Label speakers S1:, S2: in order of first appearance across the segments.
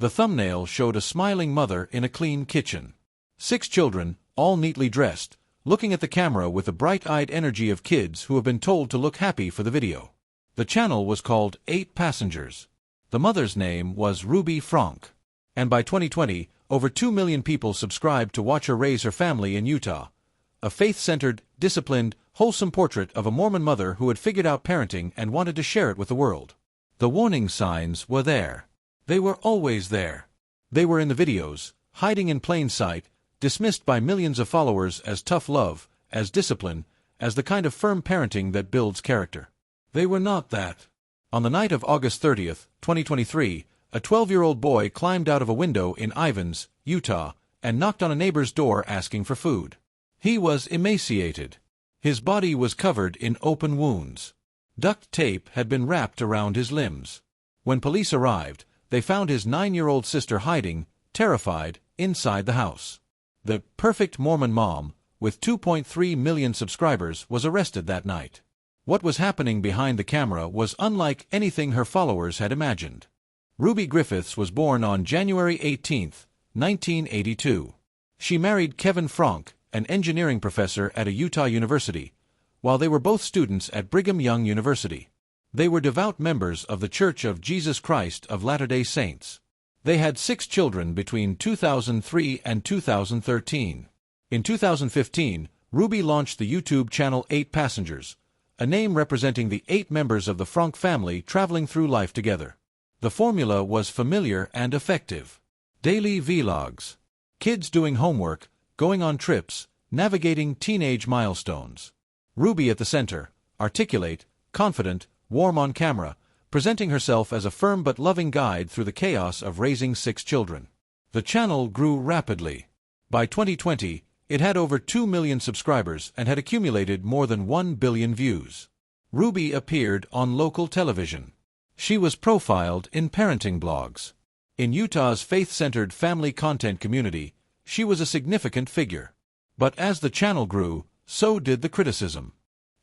S1: The thumbnail showed a smiling mother in a clean kitchen. 6 children, all neatly dressed, looking at the camera with the bright-eyed energy of kids who have been told to look happy for the video. The channel was called 8 Passengers. The mother's name was Ruby Franke. And by 2020, over 2 million people subscribed to watch her raise her family in Utah. A faith-centered, disciplined, wholesome portrait of a Mormon mother who had figured out parenting and wanted to share it with the world. The warning signs were there. They were always there. They were in the videos, hiding in plain sight, dismissed by millions of followers as tough love, as discipline, as the kind of firm parenting that builds character. They were not that. On the night of August 30th, 2023, a 12-year-old boy climbed out of a window in Ivins, Utah, and knocked on a neighbor's door asking for food. He was emaciated. His body was covered in open wounds. Duct tape had been wrapped around his limbs. When police arrived, they found his 9-year-old sister hiding, terrified, inside the house. The perfect Mormon mom, with 2.3 million subscribers, was arrested that night. What was happening behind the camera was unlike anything her followers had imagined. Ruby Griffiths was born on January 18, 1982. She married Kevin Franke, an engineering professor at a Utah university, while they were both students at Brigham Young University. They were devout members of the Church of Jesus Christ of Latter-day Saints. They had 6 children between 2003 and 2013. In 2015, Ruby launched the YouTube channel 8 Passengers, a name representing the 8 members of the Franke family traveling through life together. The formula was familiar and effective. Daily vlogs. Kids doing homework, going on trips, navigating teenage milestones. Ruby at the center, articulate, confident, warm on camera, presenting herself as a firm but loving guide through the chaos of raising 6 children. The channel grew rapidly. By 2020, it had over 2 million subscribers and had accumulated more than 1 billion views. Ruby appeared on local television. She was profiled in parenting blogs. In Utah's faith-centered family content community, she was a significant figure. But as the channel grew, so did the criticism.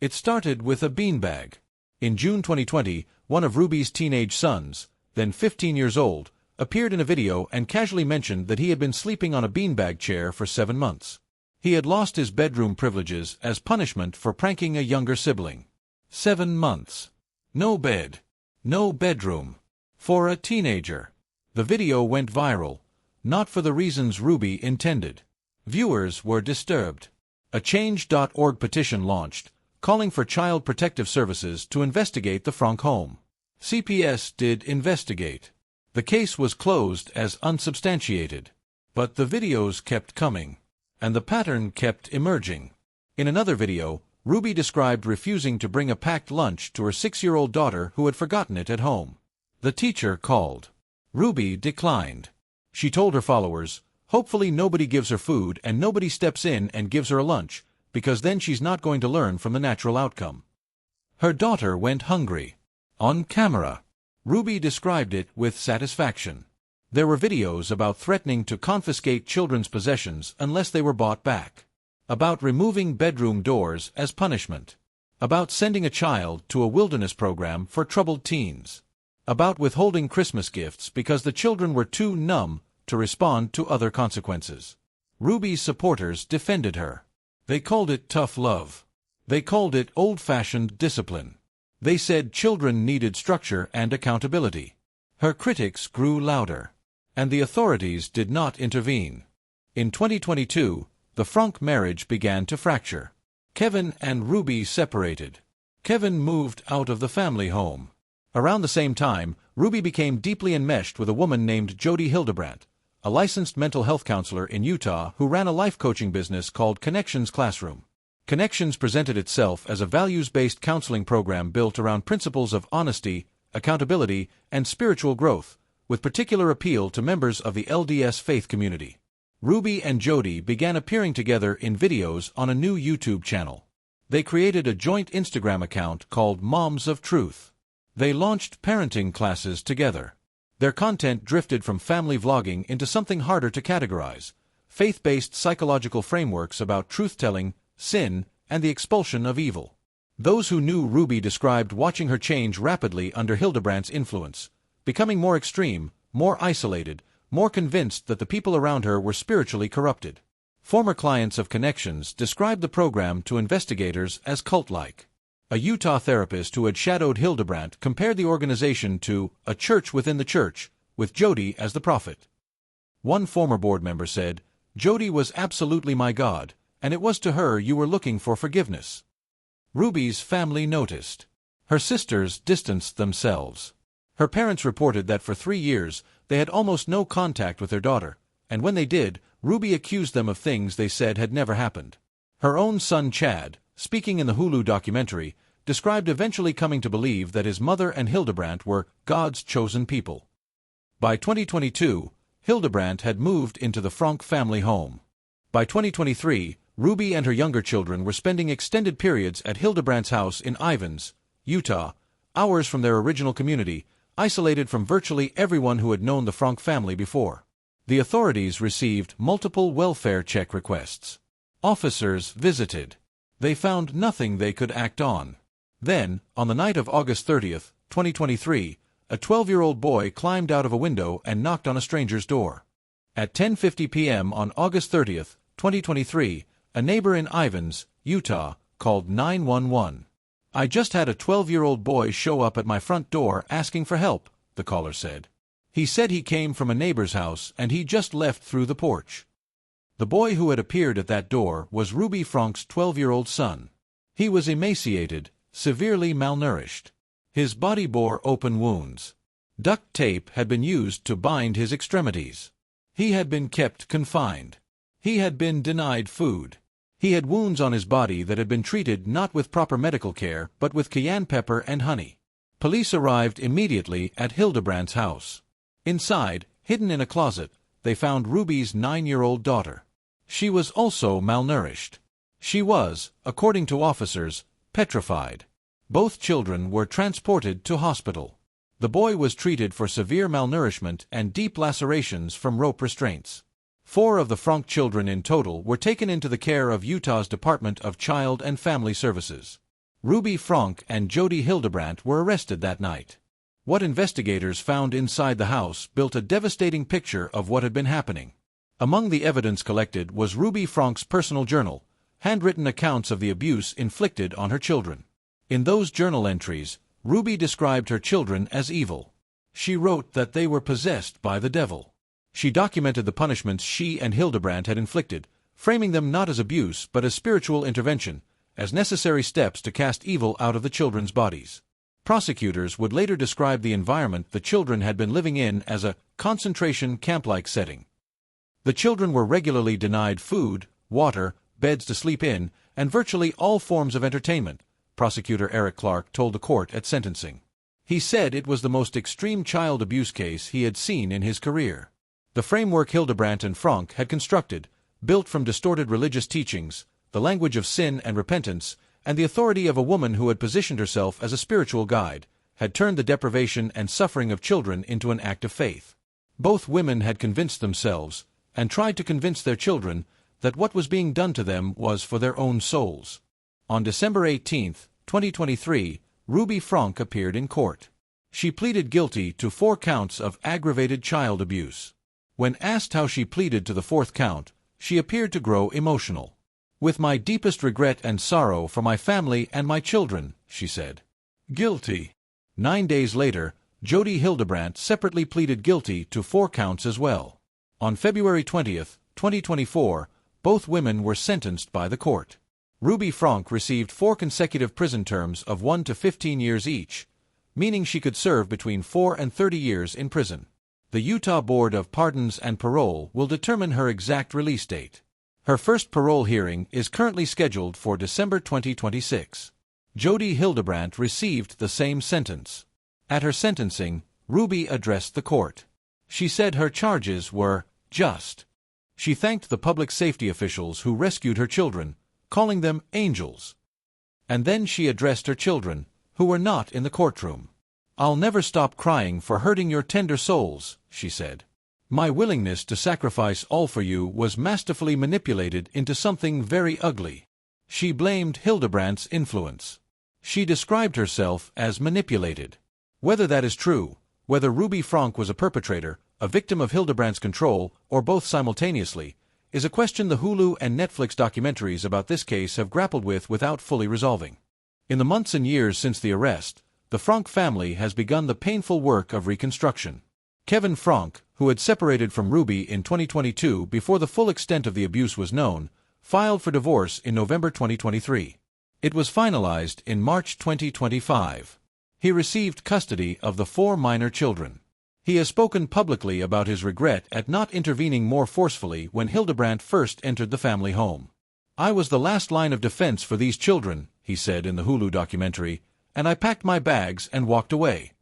S1: It started with a beanbag. In June 2020, one of Ruby's teenage sons, then 15 years old, appeared in a video and casually mentioned that he had been sleeping on a beanbag chair for 7 months. He had lost his bedroom privileges as punishment for pranking a younger sibling. 7 months. No bed. No bedroom. For a teenager. The video went viral, not for the reasons Ruby intended. Viewers were disturbed. A Change.org petition launched, calling for Child Protective Services to investigate the Franke home. CPS did investigate. The case was closed as unsubstantiated. But the videos kept coming. And the pattern kept emerging. In another video, Ruby described refusing to bring a packed lunch to her 6-year-old daughter who had forgotten it at home. The teacher called. Ruby declined. She told her followers, hopefully nobody gives her food and nobody steps in and gives her a lunch, because then she's not going to learn from the natural outcome. Her daughter went hungry. On camera. Ruby described it with satisfaction. There were videos about threatening to confiscate children's possessions unless they were bought back. About removing bedroom doors as punishment. About sending a child to a wilderness program for troubled teens. About withholding Christmas gifts because the children were too numb to respond to other consequences. Ruby's supporters defended her. They called it tough love. They called it old-fashioned discipline. They said children needed structure and accountability. Her critics grew louder. And the authorities did not intervene. In 2022, the Franke marriage began to fracture. Kevin and Ruby separated. Kevin moved out of the family home. Around the same time, Ruby became deeply enmeshed with a woman named Jodi Hildebrandt, a licensed mental health counselor in Utah who ran a life coaching business called ConneXions Classroom. ConneXions presented itself as a values-based counseling program built around principles of honesty, accountability, and spiritual growth, with particular appeal to members of the LDS faith community. Ruby and Jodi began appearing together in videos on a new YouTube channel. They created a joint Instagram account called Moms of Truth. They launched parenting classes together. Their content drifted from family vlogging into something harder to categorize, faith-based psychological frameworks about truth-telling, sin, and the expulsion of evil. Those who knew Ruby described watching her change rapidly under Hildebrandt's influence, becoming more extreme, more isolated, more convinced that the people around her were spiritually corrupted. Former clients of ConneXions described the program to investigators as cult-like. A Utah therapist who had shadowed Hildebrandt compared the organization to a church within the church, with Jodi as the prophet. One former board member said, "Jodi was absolutely my God, and it was to her you were looking for forgiveness." Ruby's family noticed. Her sisters distanced themselves. Her parents reported that for 3 years they had almost no contact with their daughter, and when they did, Ruby accused them of things they said had never happened. Her own son Chad, speaking in the Hulu documentary, described eventually coming to believe that his mother and Hildebrandt were God's chosen people. By 2022, Hildebrandt had moved into the Franke family home. By 2023, Ruby and her younger children were spending extended periods at Hildebrandt's house in Ivins, Utah, hours from their original community, isolated from virtually everyone who had known the Franke family before. The authorities received multiple welfare check requests. Officers visited. They found nothing they could act on. Then, on the night of August 30th, 2023, a 12-year-old boy climbed out of a window and knocked on a stranger's door. At 10:50 p.m. on August 30th, 2023, a neighbor in Ivins, Utah, called 911. "I just had a 12-year-old boy show up at my front door asking for help," the caller said. "He said he came from a neighbor's house and he just left through the porch." The boy who had appeared at that door was Ruby Franke's 12-year-old son. He was emaciated, severely malnourished. His body bore open wounds. Duct tape had been used to bind his extremities. He had been kept confined. He had been denied food. He had wounds on his body that had been treated not with proper medical care but with cayenne pepper and honey. Police arrived immediately at Hildebrandt's house. Inside, hidden in a closet, they found Ruby's 9-year-old daughter. She was also malnourished. She was, according to officers, petrified. Both children were transported to hospital. The boy was treated for severe malnourishment and deep lacerations from rope restraints. 4 of the Franke children in total were taken into the care of Utah's Department of Child and Family Services. Ruby Franke and Jodi Hildebrandt were arrested that night. What investigators found inside the house built a devastating picture of what had been happening. Among the evidence collected was Ruby Franke's personal journal, handwritten accounts of the abuse inflicted on her children. In those journal entries, Ruby described her children as evil. She wrote that they were possessed by the devil. She documented the punishments she and Hildebrandt had inflicted, framing them not as abuse but as spiritual intervention, as necessary steps to cast evil out of the children's bodies. Prosecutors would later describe the environment the children had been living in as a concentration camp-like setting. The children were regularly denied food, water, beds to sleep in, and virtually all forms of entertainment, Prosecutor Eric Clark told the court at sentencing. He said it was the most extreme child abuse case he had seen in his career. The framework Hildebrandt and Franke had constructed, built from distorted religious teachings, the language of sin and repentance, and the authority of a woman who had positioned herself as a spiritual guide, had turned the deprivation and suffering of children into an act of faith. Both women had convinced themselves, and tried to convince their children, that what was being done to them was for their own souls. On December 18, 2023, Ruby Franke appeared in court. She pleaded guilty to 4 counts of aggravated child abuse. When asked how she pleaded to the 4th count, she appeared to grow emotional. "With my deepest regret and sorrow for my family and my children," she said. "Guilty." 9 days later, Jodi Hildebrandt separately pleaded guilty to 4 counts as well. On February 20, 2024, both women were sentenced by the court. Ruby Franke received 4 consecutive prison terms of 1 to 15 years each, meaning she could serve between 4 and 30 years in prison. The Utah Board of Pardons and Parole will determine her exact release date. Her first parole hearing is currently scheduled for December 2026. Jodi Hildebrandt received the same sentence. At her sentencing, Ruby addressed the court. She said her charges were just. She thanked the public safety officials who rescued her children, calling them angels. And then she addressed her children, who were not in the courtroom. "I'll never stop crying for hurting your tender souls," she said. "My willingness to sacrifice all for you was masterfully manipulated into something very ugly." She blamed Hildebrandt's influence. She described herself as manipulated. Whether that is true, whether Ruby Franke was a perpetrator, a victim of Hildebrandt's control, or both simultaneously, is a question the Hulu and Netflix documentaries about this case have grappled with without fully resolving. In the months and years since the arrest, the Franke family has begun the painful work of reconstruction. Kevin Franke, who had separated from Ruby in 2022 before the full extent of the abuse was known, filed for divorce in November 2023. It was finalized in March 2025. He received custody of the 4 minor children. He has spoken publicly about his regret at not intervening more forcefully when Hildebrandt first entered the family home. "I was the last line of defense for these children," he said in the Hulu documentary, "and I packed my bags and walked away."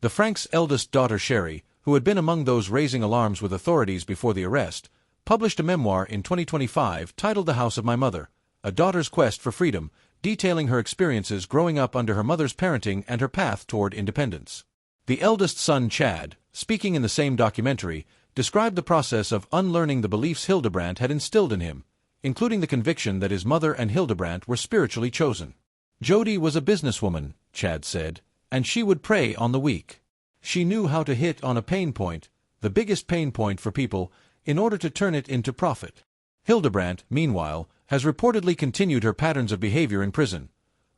S1: The Franke's eldest daughter Sherry, who had been among those raising alarms with authorities before the arrest, published a memoir in 2025 titled The House of My Mother, A Daughter's Quest for Freedom, detailing her experiences growing up under her mother's parenting and her path toward independence. The eldest son, Chad, speaking in the same documentary, described the process of unlearning the beliefs Hildebrandt had instilled in him, including the conviction that his mother and Hildebrandt were spiritually chosen. "Jodi was a businesswoman," Chad said, "and she would prey on the weak. She knew how to hit on a pain point, the biggest pain point for people, in order to turn it into profit." Hildebrandt, meanwhile, has reportedly continued her patterns of behavior in prison,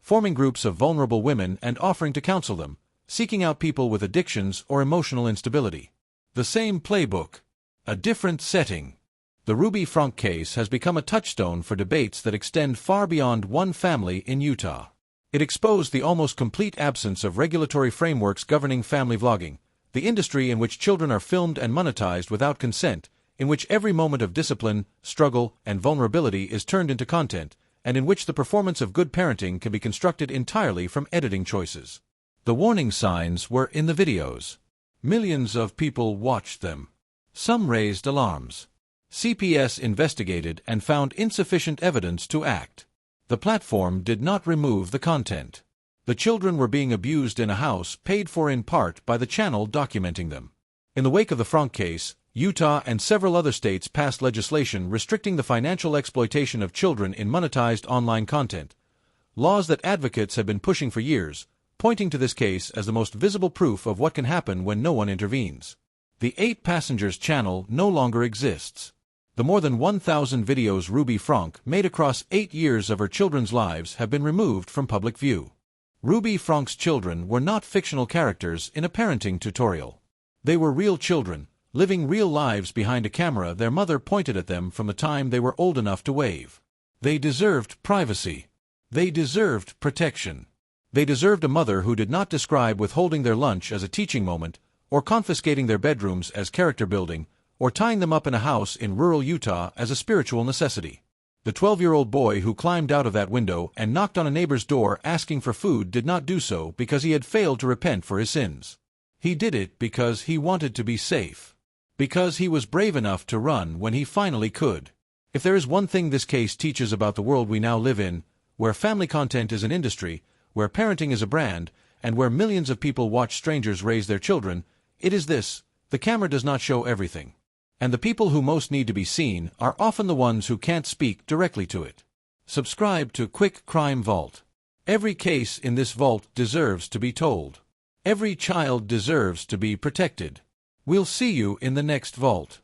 S1: forming groups of vulnerable women and offering to counsel them, seeking out people with addictions or emotional instability. The same playbook, a different setting. The Ruby Franke case has become a touchstone for debates that extend far beyond one family in Utah. It exposed the almost complete absence of regulatory frameworks governing family vlogging, the industry in which children are filmed and monetized without consent, in which every moment of discipline, struggle, and vulnerability is turned into content, and in which the performance of good parenting can be constructed entirely from editing choices. The warning signs were in the videos. Millions of people watched them. Some raised alarms. CPS investigated and found insufficient evidence to act. The platform did not remove the content. The children were being abused in a house paid for in part by the channel documenting them. In the wake of the Franke case, Utah and several other states passed legislation restricting the financial exploitation of children in monetized online content, laws that advocates have been pushing for years, pointing to this case as the most visible proof of what can happen when no one intervenes. The 8 Passengers channel no longer exists. The more than 1,000 videos Ruby Franke made across 8 years of her children's lives have been removed from public view. Ruby Franke's children were not fictional characters in a parenting tutorial. They were real children, living real lives behind a camera their mother pointed at them from the time they were old enough to wave. They deserved privacy. They deserved protection. They deserved a mother who did not describe withholding their lunch as a teaching moment, or confiscating their bedrooms as character building, or tying them up in a house in rural Utah as a spiritual necessity. The 12-year-old boy who climbed out of that window and knocked on a neighbor's door asking for food did not do so because he had failed to repent for his sins. He did it because he wanted to be safe. Because he was brave enough to run when he finally could. If there is one thing this case teaches about the world we now live in, where family content is an industry, where parenting is a brand, and where millions of people watch strangers raise their children, it is this: the camera does not show everything. And the people who most need to be seen are often the ones who can't speak directly to it. Subscribe to Quick Crime Vault. Every case in this vault deserves to be told. Every child deserves to be protected. We'll see you in the next vault.